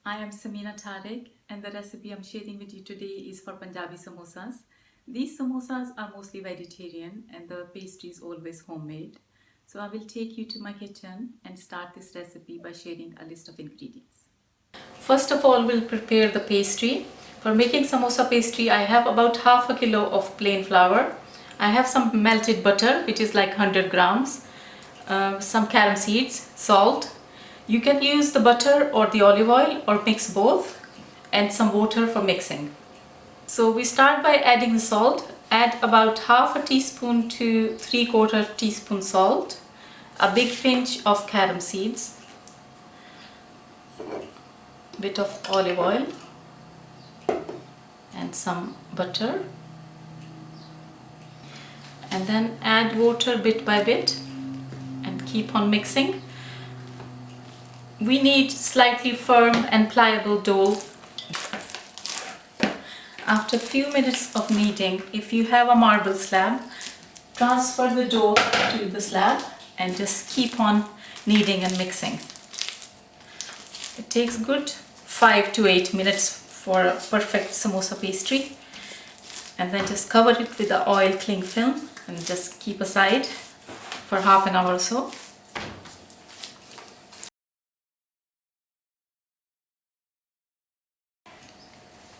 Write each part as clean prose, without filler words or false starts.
I am Samina Tariq, and the recipe I'm sharing with you today is for Punjabi Samosas. These samosas are mostly vegetarian and the pastry is always homemade. So I will take you to my kitchen and start this recipe by sharing a list of ingredients. First of all, we'll prepare the pastry. For making samosa pastry, I have about half a kilo of plain flour. I have some melted butter, which is like 100 grams, some carom seeds, salt. You can use the butter or the olive oil or mix both, and some water for mixing. So we start by adding the salt. Add about half a teaspoon to 3/4 teaspoon salt, a big pinch of carom seeds, bit of olive oil and some butter, and then add water bit by bit and keep on mixing. We need slightly firm and pliable dough. After a few minutes of kneading, if you have a marble slab, transfer the dough to the slab and just keep on kneading and mixing. It takes good 5 to 8 minutes for a perfect samosa pastry, and then just cover it with the oil cling film and just keep aside for half an hour or so.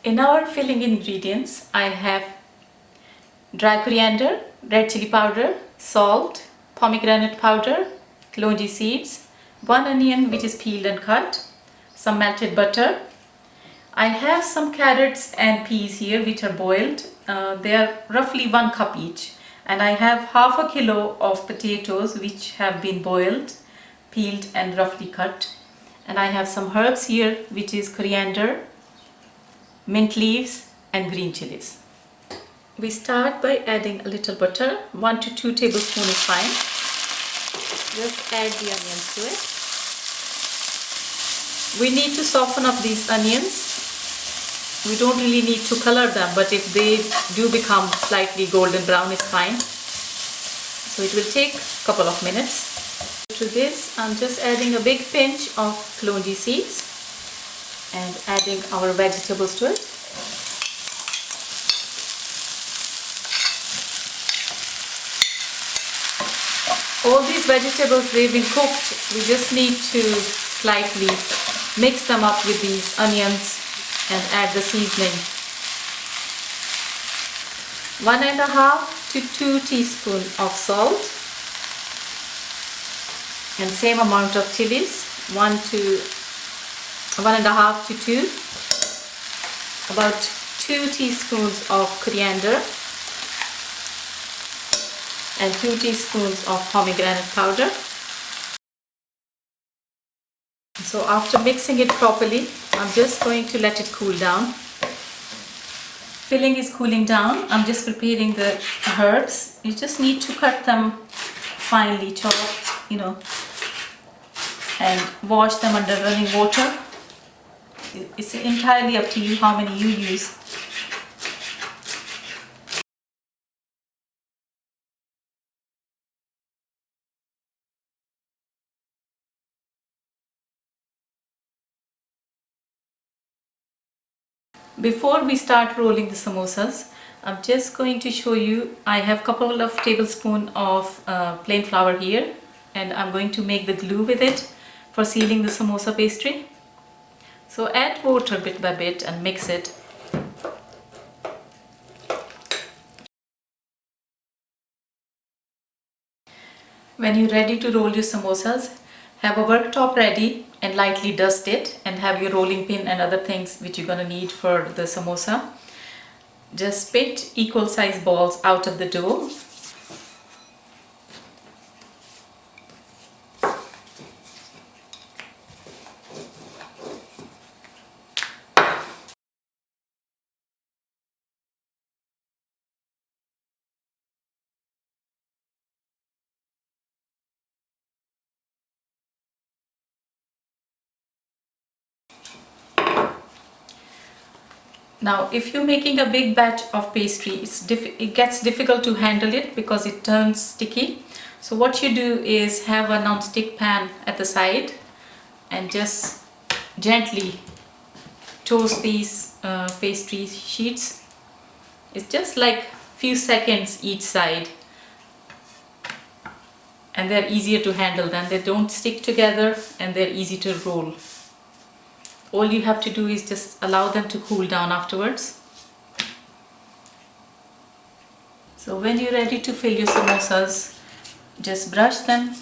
In our filling ingredients, I have dry coriander, red chili powder, salt, pomegranate powder, kalonji seeds, 1 onion which is peeled and cut, some melted butter. I have some carrots and peas here which are boiled. They are roughly 1 cup each. And I have half a kilo of potatoes which have been boiled, peeled and roughly cut. And I have some herbs here which is coriander, mint leaves and green chilies. We start by adding a little butter. 1 to 2 tablespoons is fine. Just add the onions to it. We need to soften up these onions. We don't really need to color them, but if they do become slightly golden brown, it's fine. So it will take a couple of minutes. To this, I'm just adding a big pinch of kalonji seeds and adding our vegetables to it. All these vegetables, they've been cooked. We just need to slightly mix them up with these onions and add the seasoning. 1.5 to 2 teaspoons of salt and same amount of chilies, 1.5 to 2, about 2 teaspoons of coriander and 2 teaspoons of pomegranate powder. So after mixing it properly, I'm just going to let it cool down. Filling is cooling down. I'm just preparing the herbs. You just need to cut them finely chopped, and wash them under running water. It's entirely up to you how many you use. Before we start rolling the samosas, I'm just going to show you, I have a couple of tablespoons of plain flour here, and I'm going to make the glue with it for sealing the samosa pastry. So add water bit by bit and mix it. When you're ready to roll your samosas, have a worktop ready and lightly dust it, and have your rolling pin and other things which you're going to need for the samosa. Just spit equal size balls out of the dough. Now, if you're making a big batch of pastry, it gets difficult to handle it because it turns sticky. So what you do is have a non-stick pan at the side and just gently toast these pastry sheets. It's just like few seconds each side, and they're easier to handle, then they don't stick together and they're easy to roll. All you have to do is just allow them to cool down afterwards. So when you're ready to fill your samosas, just brush them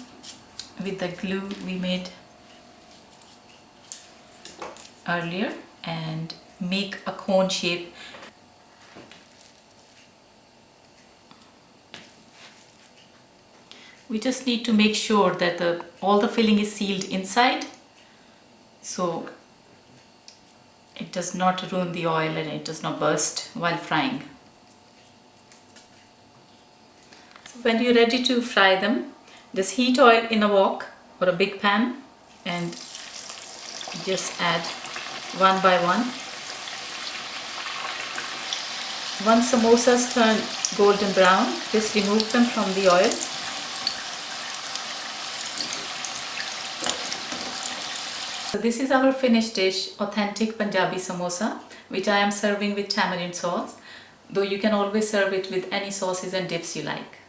with the glue we made earlier and make a cone shape. We just need to make sure that all the filling is sealed inside, so it does not ruin the oil and it does not burst while frying. So when you're ready to fry them, just heat oil in a wok or a big pan and just add one by one. Once samosas turn golden brown, just remove them from the oil. So this is our finished dish, authentic Punjabi samosa, which I am serving with tamarind sauce, though you can always serve it with any sauces and dips you like.